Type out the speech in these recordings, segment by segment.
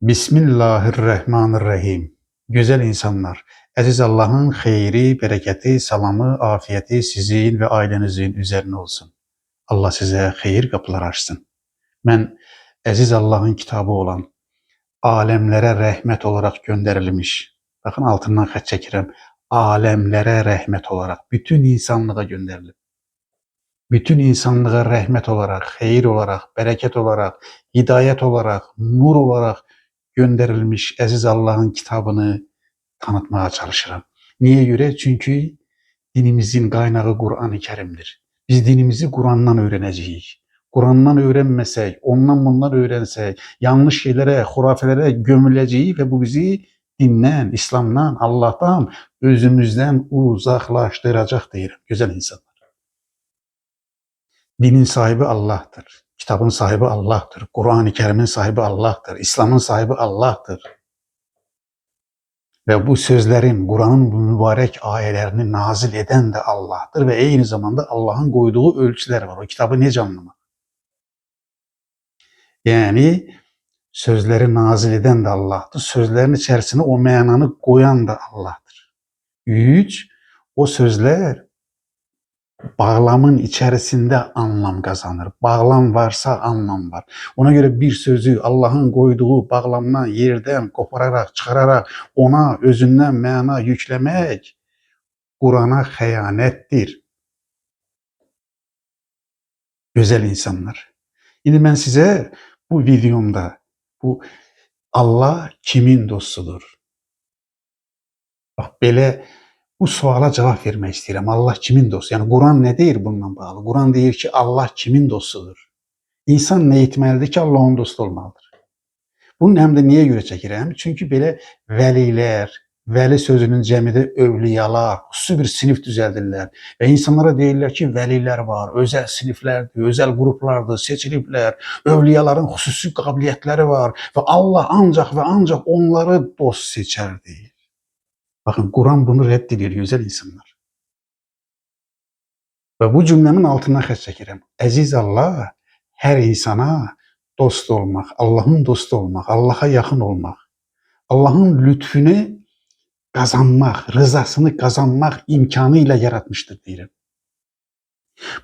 Bismillahirrahmanirrahim. Güzel insanlar, aziz Allah'ın xeyri, bereketi, salamı, afiyeti sizin ve ailenizin üzerine olsun. Allah size xeyir kapılar açsın. Ben aziz Allah'ın kitabı olan alemlere rəhmət olarak gönderilmiş. Bakın altından xət çəkirəm. Alemlere rəhmət olarak bütün insanlığa gönderilib. Bütün insanlığa rəhmət olarak, xeyir olarak, bereket olarak, hidayet olarak, nur olarak gönderilmiş aziz Allah'ın kitabını tanıtmaya çalışırım. Niye göre? Çünkü dinimizin kaynağı Kur'an-ı Kerim'dir. Biz dinimizi Kur'an'dan öğreneceğiz. Kur'an'dan öğrenmesek, ondan bundan öğrensek, yanlış şeylere, hurafelere gömüleceğiz ve bu bizi dinden, İslam'dan, Allah'tan, özümüzden uzaklaştıracak derim. Güzel insanlar. Dinin sahibi Allah'tır. Kitabın sahibi Allah'tır. Kur'an-ı Kerim'in sahibi Allah'tır. İslam'ın sahibi Allah'tır. Ve bu sözlerin, Kur'an'ın bu mübarek ayelerini nazil eden de Allah'tır ve aynı zamanda Allah'ın koyduğu ölçüler var. O kitabı nece anlamak? Yani sözleri nazil eden de Allah'tır. Sözlerin içerisine o mananı koyan da Allah'tır. Üç, o sözler bağlamın içerisinde anlam kazanır. Bağlam varsa anlam var. Ona göre bir sözü Allah'ın koyduğu bağlamdan, yerden kopararak, çıkararak ona özünden mana yüklemek Kur'an'a xəyanətdir. Güzel insanlar. Şimdi ben size bu videomda bu Allah kimin dostudur? Bak böyle bu suala cevap vermek istedim. Allah kimin dostu? Yani Kur'an ne deyir bununla bağlı? Kur'an deyir ki Allah kimin dostudur? İnsan ne etməlidir ki Allah onun dostu olmalıdır? Bunun hem de niye göre çəkirəm? Çünkü böyle veliler, veli sözünün cəmidə övliyalar, xüsusi bir sinif düzəldirlər və insanlara deyirlər ki, veliler var, özel siniflərdir, özel gruplardır, seçiliblər, övliyaların xüsusi qabiliyyətləri var və Allah ancaq və ancaq onları dost seçər deyir. Bakın Kur'an bunu reddediyor güzel insanlar. Ve bu cümlemin altından xət çəkirəm. Əziz Allah her insana dost olmak, Allah'ın dostu olmak, Allah'a yakın olmak, Allah'ın lütfünü kazanmak, rızasını kazanmak imkanıyla yaratmıştır diyelim.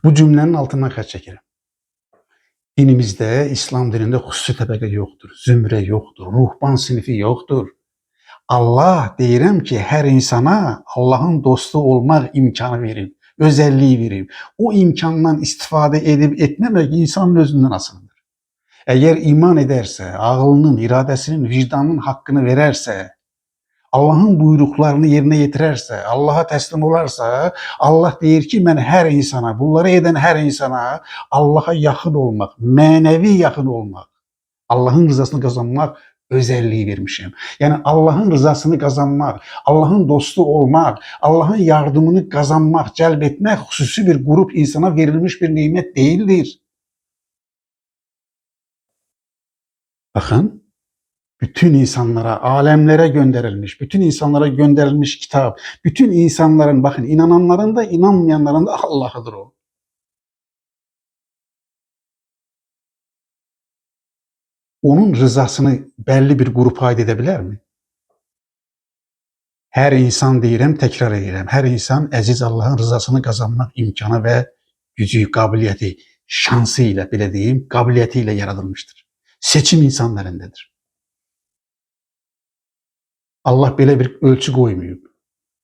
Bu cümlenin altından xət çəkirəm. Dinimizde, İslam dininde xüsusi təbəqə yoktur, zümre yoktur, ruhban sinifi yoktur. Allah deyirəm ki, her insana Allah'ın dostu olmak imkanı verir, özelliği verir. O imkandan istifade edip etmemek insanın özünden asılıdır. Eğer iman ederse, ağlının, iradesinin, vicdanının hakkını vererse, Allah'ın buyruklarını yerine getirerse, Allah'a teslim olarsa, Allah deyir ki, ben her insana, bunları eden her insana Allah'a yakın olmak, manevi yakın olmak, Allah'ın rızasını kazanmak özelliği vermişim. Yani Allah'ın rızasını kazanmak, Allah'ın dostu olmak, Allah'ın yardımını kazanmak, celbetmek hususi bir grup insana verilmiş bir nimet değildir. Bakın, bütün insanlara, alemlere gönderilmiş, bütün insanlara gönderilmiş kitap, bütün insanların, bakın inananların da inanmayanların da Allah'ıdır o. Onun rızasını belli bir grupa ait edebilir mi? Her insan deyirəm, tekrar edirəm. Her insan əziz Allah'ın rızasını kazanmak imkanı ve gücü, kabiliyeti, şansı ile, belə deyim, kabiliyeti ile yaratılmıştır. Seçim insanlarındadır. Allah belə bir ölçü koymuyor.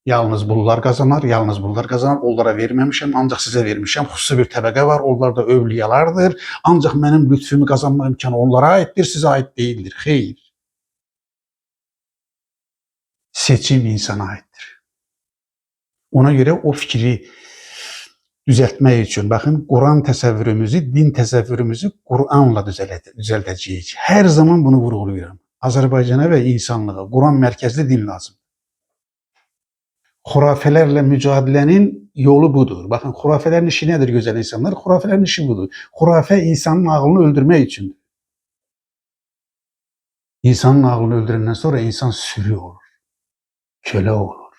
Yalnız bunlar kazanar, yalnız bunlar kazanar. Onlara vermemişim, ancak size vermişim. Xüsusi bir təbəqə var, onlar da övliyalardır. Ancak benim lütfümü kazanma imkanı onlara aittir, size ait değildir. Hayır. Seçim insana aittir. Ona göre o fikri düzeltmek için, bakın Kur'an təsəvvürümüzü, din təsəvvürümüzü Kur'anla düzelteceğiz. Her zaman bunu vurguluyorum. Azerbaycan'a ve insanlığa Kur'an merkezli din lazım. Hurafelerle mücadelenin yolu budur. Bakın hurafelerin işi nedir güzel insanlar? Hurafelerin işi budur. Hurafe insanın aklını öldürmek içindir. İnsanın aklını öldürenden sonra insan sürü olur. Köle olur.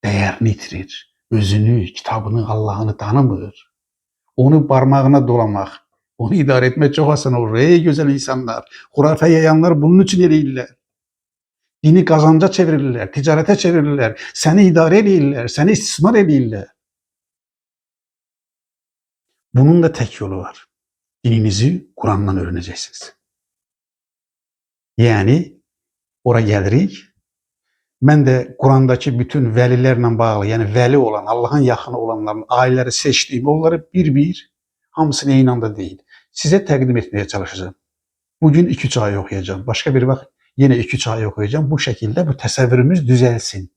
Değerini yitirir. Özünü, kitabını, Allah'ını tanımır. Onu parmağına dolamak, Onu idare etmek çok asan olur. Ey güzel insanlar. Hurafe yayanlar bunun için eləyirlər. Dini qazanca çevirirlər, ticarete çevirirlər, seni idare eləyirlər, seni istismar eləyirlər. Bunun da tek yolu var. Dininizi Kur'an'dan öğreneceksiniz. Yani oraya gelirik. Ben de Kur'an'daki bütün velilerle bağlı, yani veli olan, Allah'ın yakını olanların aileleri seçtiğim, onları bir hamısına inanda değil. Size təqdim etmeye çalışacağım. Bugün 2-3 ayet okuyacağım. Başka bir vaxt yine 2-3 ayet okuyacağım. Bu şekilde bu təsəvvürümüz düzelsin.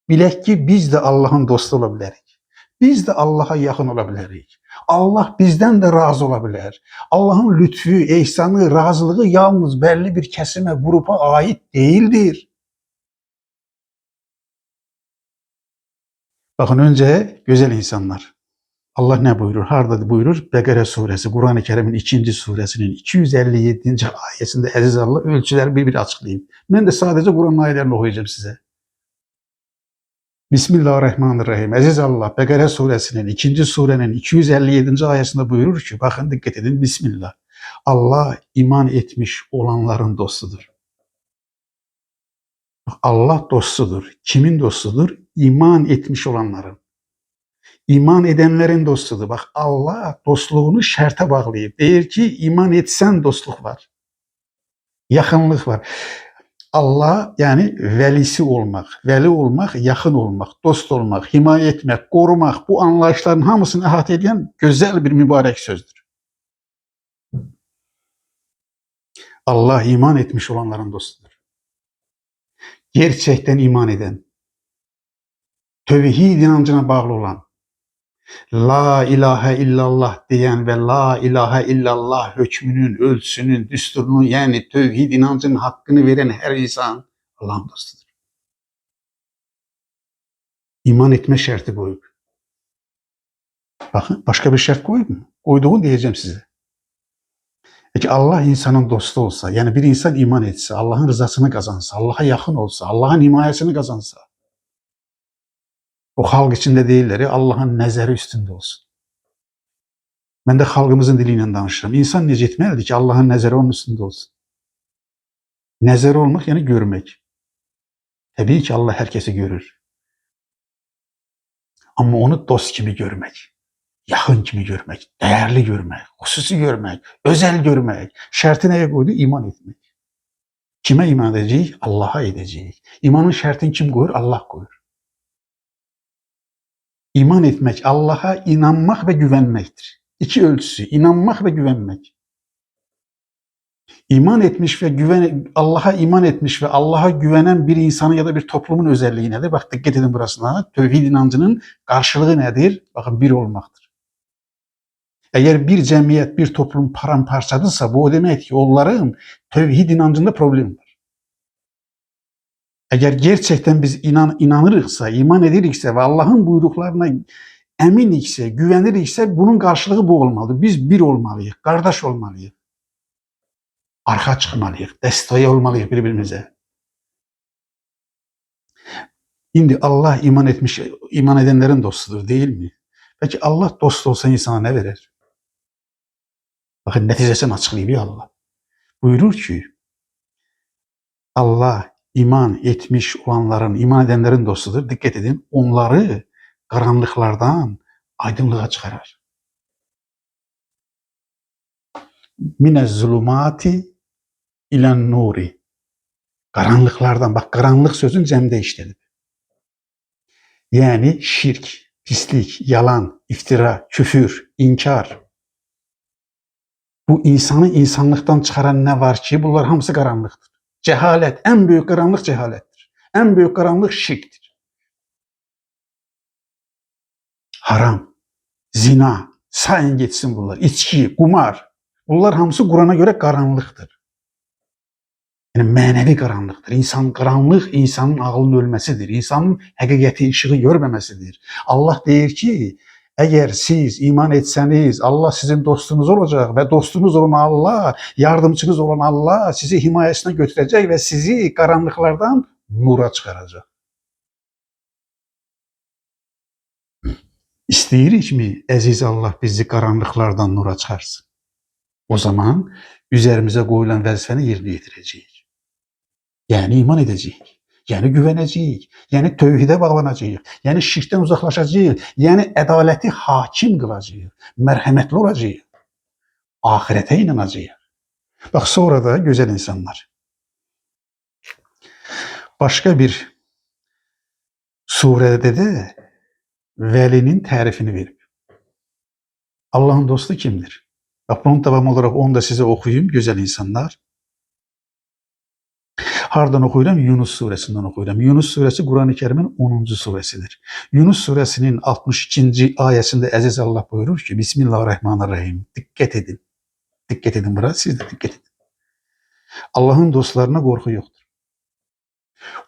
Bilək ki, biz de Allah'ın dostu olabilirik. Biz de Allah'a yakın olabilirik. Allah bizden de razı olabilir. Allah'ın lütfü, ehsanı, razılığı yalnız belli bir kesime, grupa ait değildir. Bakın önce güzel insanlar. Allah ne buyurur? Harda buyurur? Bekare suresi, Kur'an-ı Kerim'in 2. suresinin 257. ayetinde Aziz Allah ölçüleri bir açıklayayım. Ben de sadece Kur'an ayetlerini okuyacağım size. Bismillahirrahmanirrahim. Aziz Allah Bekare suresinin 2. surenin 257. ayetinde buyurur ki, bakın dikkat edin, Bismillah. Allah iman etmiş olanların dostudur. Allah dostudur. Kimin dostudur? İman etmiş olanların. İman edenlerin dostudur. Bak Allah dostluğunu şərtə bağlayıb. Deyir ki, iman etsen dostluk var. Yakınlık var. Allah yani velisi olmak, veli olmak, yakın olmak, dost olmak, himaye etmek, korumak, bu anlayışların hamısını əhatə edən güzel bir mübarek sözdür. Allah iman etmiş olanların dostudur. Gerçekten iman eden, tevhid inancına bağlı olan, La ilahe illallah diyen ve la ilahe illallah hükmünün, ölçüsünün, düsturunun, yani tevhid inancının hakkını veren her insan Allah'ın dostudur. İman etme şartı koyup. Bakın başka bir şart koyup mu? Koyduğunu diyeceğim size. Peki Allah insanın dostu olsa, yani bir insan iman etse, Allah'ın rızasını kazansa, Allah'a yakın olsa, Allah'ın himayesini kazansa, o halk içinde değilleri Allah'ın nəzəri üstünde olsun. Ben de halkımızın diliyle danışıram. İnsan necə etməlidir ki, Allah'ın nəzəri onun üstünde olsun. Nəzəri olmak yani görmek. Tabii ki Allah herkesi görür. Ama onu dost gibi görmek, yakın gibi görmek, değerli görmek, hususi görmek, özel görmek. Şartı neye koydu? İman etmek. Kime iman edeceğiz? Allah'a edeceğiz. İmanın şartını kim koyur? Allah koyur. İman etmek, Allah'a inanmak ve güvenmektir. İki ölçüsü, inanmak ve güvenmek. İman etmiş ve Allah'a iman etmiş ve Allah'a güvenen bir insanın ya da bir toplumun özelliği nedir? Bak dikkat edin burasına. Tevhid inancının karşılığı nedir? Bakın bir olmaktır. Eğer bir cemiyet, bir toplum paramparçadırsa bu o demek ki onların tevhid inancında problem var. Eğer gerçekten biz inanırıksa, iman edirikse ve Allah'ın buyruklarına eminlikse, güvenirikse bunun karşılığı bu olmalı. Biz bir olmalıyız, kardeş olmalıyız. Arka çıkmalıyız, desteği olmalıyız birbirimize. Şimdi Allah iman edenlerin dostudur değil mi? Peki Allah dost olsa insana ne verir? Bakın neticesini açıklıyor Allah. Buyurur ki Allah iman etmiş olanların, iman edenlerin dostudur. Dikkat edin, onları karanlıklardan aydınlığa çıkarır. Minez zulumati ilen nuri. Karanlıklardan, bak karanlık sözün cemde işlenir. Yani şirk, pislik, yalan, iftira, küfür, inkar. Bu insanı insanlıktan çıkaran ne var ki bunlar hamısı karanlıktır. Cehalet, en büyük karanlık cehalettir. En büyük karanlık şirktir. Haram, zina, sayın geçsin bunlar, içki, kumar. Bunlar hamısı Kur'an'a göre karanlıktır. Yani manevi karanlıktır. Karanlık insanın ağlının ölmesidir. İnsanın həqiqəti ışığı görmemesidir. Allah deyir ki, eğer siz iman etseniz Allah sizin dostunuz olacak ve dostunuz olan Allah, yardımcınız olan Allah sizi himayesine götürecek ve sizi karanlıklardan nura çıkaracak. İsteyirik mi, əziz Allah bizi karanlıklardan nura çıkarsın? O zaman üzerimize qoyulan vəzifəni yerinə yetirəcəyik. Yəni iman edəcəyik. Yəni güvənəcəyik. Yəni tövhidə bağlanacağıq. Yəni şirkdən uzaqlaşacağıq. Yəni ədaləti hakim qılacağıq. Mərhəmətli olacağıq. Ahirətə inanacağıq. Bax, sonra da gözəl insanlar. Başqa bir surədə də vəlinin tərifini verib. Allahın dostu kimdir? Bax, bunun davam olaraq onu da sizə oxuyayım, gözəl insanlar. Hardan oxuyuram? Yunus surəsindən oxuyuram. Yunus surəsi Quran-ı Kərimin 10-cu surəsidir. Yunus surəsinin 62-ci ayəsində əziz Allah buyurur ki, Bismillahirrahmanirrahim. Diqqət edin. Diqqət edin bura, siz də diqqət edin. Allahın dostlarına qorxu yoxdur.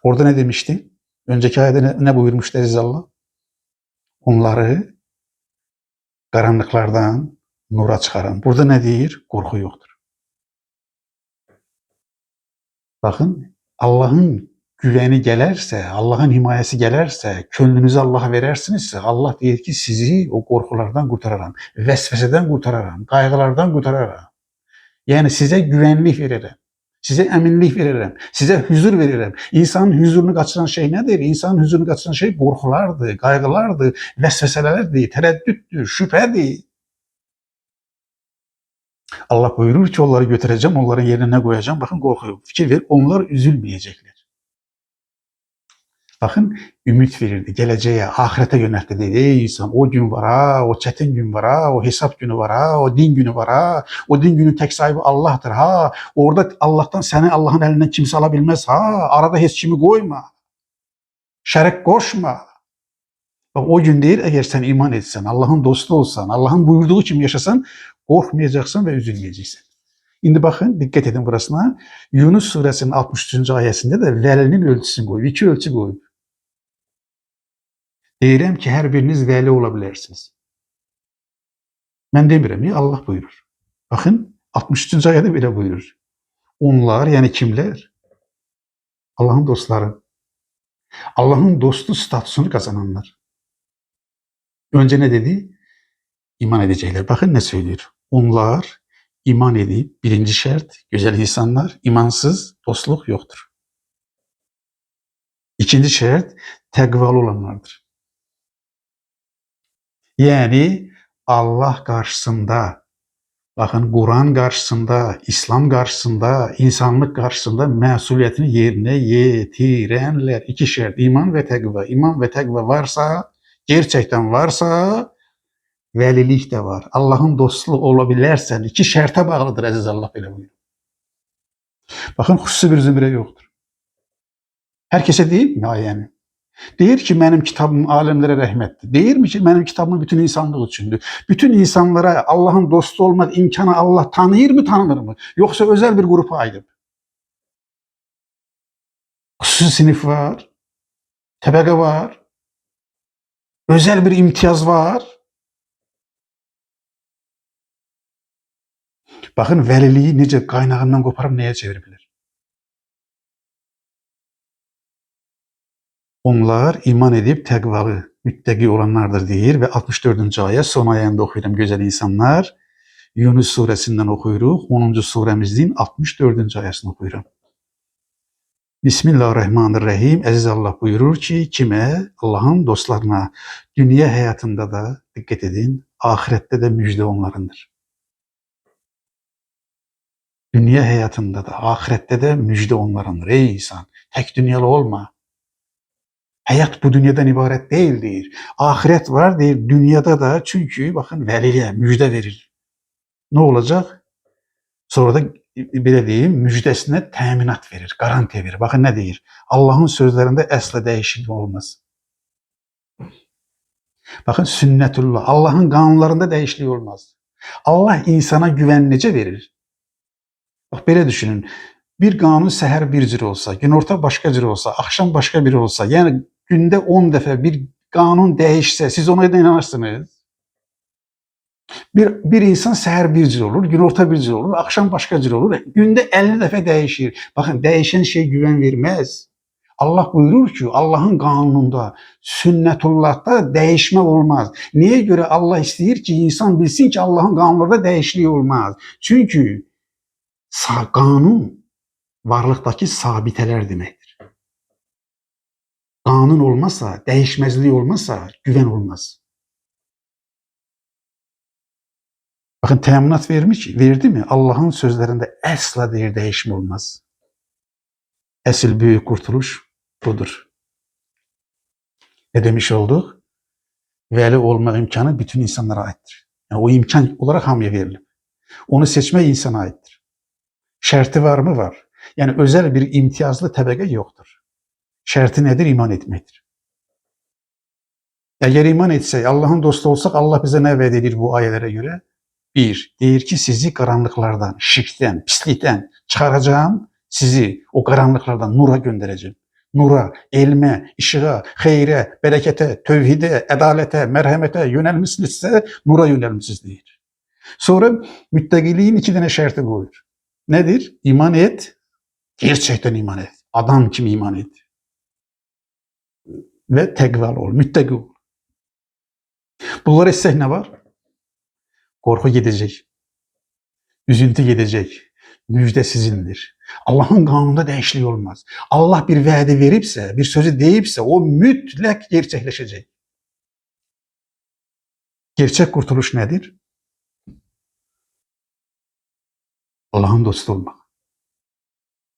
Orada nə demişdi? Öncəki ayədə nə buyurmuşdu əziz Allah? Onları qaranlıqlardan nura çıxaran. Burada nə deyir? Qorxu yoxdur. Baxın, Allahın güvəni gələrsə, Allahın himayəsi gələrsə, könlünüzü Allaha verərsinizsə, Allah deyir ki, sizi o qorxulardan qurtararam, vəsvəsədən qurtararam, qayğılardan qurtararam. Yəni sizə güvənlik verirəm, sizə əminlik verirəm, sizə hüzur verirəm. İnsanın hüzurunu qaçıran şey nədir? İnsanın hüzurunu qaçıran şey qorxulardır, qayğılardır, vəsvəsələrdir, tərəddüddür, şübhədir. Allah buyurur ki, onları götürəcəm, onların yerinə nə qoyacam? Baxın, qorxuyor. Fikir ver, onlar üzülməyəcəklər. Baxın, ümid verirdi, gələcəyə, ahirətə yönəltdi. Ey insan, o gün var ha, o çətin gün var ha, o hesab günü var ha, o din günü var ha, o din günün tək sahibi Allahdır ha. Orada Allahdan səni Allahın əlindən kimsə ala bilməz ha. Arada heç kimi qoyma. Şərik qoşma. Bax, o gün deyir, əgər sən iman etsən, Allahın dostu olsan, Allahın buyurduğu kimi yaşasan, qorxmayacaqsan və üzülməyəcəksən. İndi baxın, diqqət edin burasına. Yunus surəsinin 63-cü ayəsində də vəlinin ölçüsünü qoyub, 2 ölçü qoyub. Deyirəm ki, hər biriniz vəli ola bilərsiniz. Mən demirəm, Allah buyurur. Baxın, 63-cü ayədə belə buyurur. Onlar, yəni kimlər? Allahın dostları. Allahın dostu statusunu qazananlar. Öncə nə dedi? İman edəcəklər. Baxın, nə söylüyor? Onlar iman edib, birinci şərt, gözəl insanlar, imansız dostluq yoxdur. İkinci şərt, təqvalı olanlardır. Yəni, Allah qarşısında, baxın, Quran qarşısında, İslam qarşısında, insanlıq qarşısında məsuliyyətini yerinə yetirənlər. İki şərt, iman və təqva. İman və təqva varsa, gerçəkdən varsa, vəlilik də var. Allahın dostluğu ola bilərsən. İki şərtə bağlıdır, əziz Allah belə buyurur. Baxın, xüsusi bir zümrə yoxdur. Hər kəsə deyir mi ayəni? Deyir ki, mənim kitabım aləmlərə rəhmətdir. Deyirmi ki, mənim kitabım bütün insanlıq üçündür? Bütün insanlara Allahın dostu olmaq imkanı Allah tanıyır mı, tanınır mı? Yoxsa özəl bir qrupa aidib? Xüsusi sinif var, təbəqə var, özəl bir imtiyaz var. Baxın, vəliliyi necə qaynağından qoparıb nəyə çeviriblər? Onlar iman edib təqvalı, müttəqi olanlardır deyir və 64-cü ayə son ayəndə oxuyuram, gözəl insanlar. Yunus surəsindən oxuyuruq, 10-cu surəmizin 64-cü ayəsini oxuyuram. Bismillahirrahmanirrahim. Əziz Allah buyurur ki, kimə? Allahın dostlarına dünya həyatında da, diqqət edin, ahirətdə də müjdə onlarındır. Dünya həyatında da, ahirətdə də müjdə onlarındır. Ey insan, tək dünyalı olma. Həyat bu dünyadan ibarət deyil, deyir. Ahirət var, deyir, dünyada da, çünki, baxın, vəliyə müjdə verir. Nə olacaq? Sonra da, belə deyim, müjdəsinə təminat verir, garantiya verir. Baxın, nə deyir? Allahın sözlərində əslə dəyişiklik olmaz. Baxın, sünnətullah, Allahın qanunlarında dəyişiklik olmaz. Allah insana güvən necə verir? Bax, belə düşünün. Bir qanun səhər bir cür olsa, günorta başqa cür olsa, axşam başqa biri olsa, yəni gündə 10 dəfə bir qanun dəyişsə, siz ona da inanırsınız. Bir insan səhər bir cür olur, günorta bir cür olur, axşam başqa cür olur, gündə 50 dəfə dəyişir. Baxın, dəyişən şey güvən verməz. Allah buyurur ki Allah'ın kanununda, sünnetullah'ta değişme olmaz. Niye göre Allah istəyir ki insan bilsin ki Allah'ın kanunlarda değişiklik olmaz. Çünkü kanun varlıktaki sabiteler demektir. Kanun olmazsa, değişmezliği olmazsa güven olmaz. Bakın teminat verdi mi? Allah'ın sözlerinde əsla deyir değişim olmaz. Əsl büyük kurtuluş budur. Ne demiş olduk? Veli olma imkanı bütün insanlara aittir. Yani o imkan olarak hamıya verilir. Onu seçme insana aittir. Şerti var mı? Var. Yani özel bir imtiyazlı tabaka yoktur. Şerti nedir? İman etmektir. Eğer iman etsek, Allah'ın dostu olsak Allah bize ne vaat edir bu ayelere göre? Bir, deyir ki sizi karanlıklardan, şirkten, pislikten çıkaracağım, sizi o karanlıklardan nura göndereceğim. Nura, elme, ışığa, hayre, berekete, tevhide, adalete, merhamete yönelmişsinizse nura yönelmişsiniz deyir. Sonra müttegiliğin 2 tane şerti koyur. Nedir? İman et, gerçekten iman et. Adam gibi iman et. Ve tekval ol, müttegi ol. Bunları etsek ne var? Korku gidecek. Üzüntü gidecek. Müjde sizindir. Allah'ın kanununda değişiklik olmaz. Allah bir vaadi veripse, bir sözü deyipse o mütlak gerçekleşecek. Gerçek kurtuluş nedir? Allah'ın dostu olmak.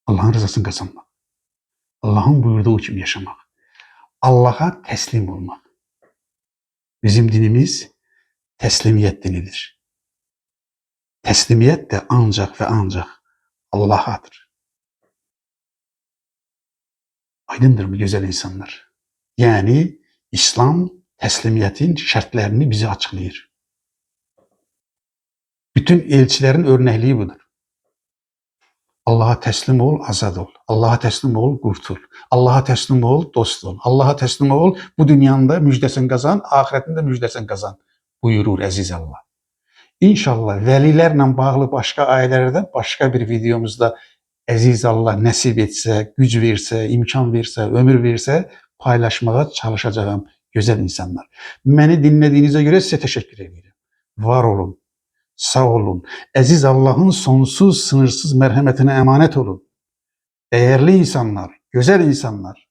Allah'ın rızasını kazanmak. Allah'ın buyurduğu gibi yaşamak. Allah'a teslim olmak. Bizim dinimiz teslimiyet dinidir. Teslimiyet de ancak ve ancak Allah'adır. Aydındır mı güzel insanlar? Yani İslam teslimiyetin şartlarını bize açıklıyor. Bütün elçilerin örnekliği budur. Allah'a teslim ol, azad ol. Allah'a teslim ol, kurtul. Allah'a teslim ol, dost ol. Allah'a teslim ol, bu dünyanda müjdesini kazan, ahiretinde müjdesini kazan buyurur əziz Allah. İnşallah velilerle bağlı başka ailelerde, başka bir videomuzda əziz Allah nəsib etse, güc verse, imkan verse, ömür verse paylaşmaya çalışacağım güzel insanlar. Beni dinlediğinize göre size teşekkür ederim. Var olun, sağ olun. Əziz Allah'ın sonsuz, sınırsız merhametine emanet olun. Değerli insanlar, güzel insanlar.